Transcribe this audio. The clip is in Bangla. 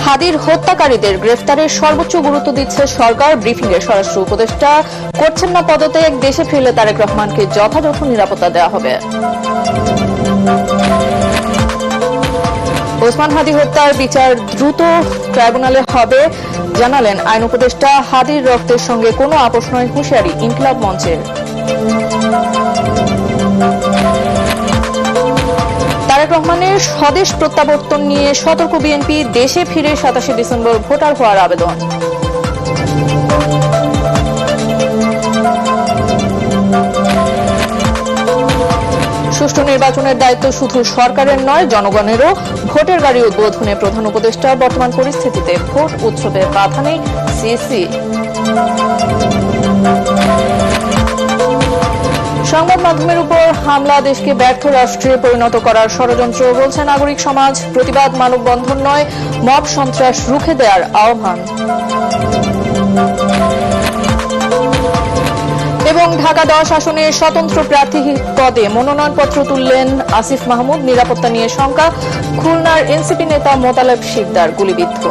হাদির হত্যাকারীদের গ্রেফতারের সর্বোচ্চ গুরুত্ব দিচ্ছে সরকার। ব্রিফিংয়ে স্বরাষ্ট্র উপদেষ্টা করছেন না পদত্যাগ, দেশে ফিরলে তারেক রহমানকে যথাযথ নিরাপত্তা দেওয়া হবে। ওসমান হাদি হত্যার বিচার দ্রুত ট্রাইব্যুনালে হবে জানালেন আইন উপদেষ্টা। হাদির রক্তের সঙ্গে কোনো আপোষ নয়, হুঁশিয়ারি ইনকিলাব মঞ্চের। তারেক রহমানের স্বদেশ প্রত্যাবর্তন নিয়ে সতর্ক বিএনপি, দেশে ফিরে 27 ডিসেম্বর ভোটার হওয়ার আবেদন। সুষ্ঠু নির্বাচনের দায়িত্ব শুধু সরকারের নয়, জনগণেরও। ভোটের গাড়ি উদ্বোধনে প্রধান উপদেষ্টা। বর্তমান পরিস্থিতিতে ভোট উৎসবে বাধা নেই সিইসি। সংবাদ মাধ্যমের উপর হামলা দেশকে ব্যর্থ রাষ্ট্রে পরিণত করার ষড়যন্ত্র বলছে নাগরিক সমাজ। প্রতিবাদ মানববন্ধন নয়, মব সন্ত্রাস রুখে দেওয়ার আহ্বান। এবং ঢাকা 10 আসনে স্বতন্ত্র প্রার্থী পদে মনোনয়নপত্র তুললেন আসিফ মাহমুদ। নিরাপত্তা নিয়ে শঙ্কা, খুলনার এনসিপি নেতা মোতালেব শিকদার গুলিবিদ্ধ।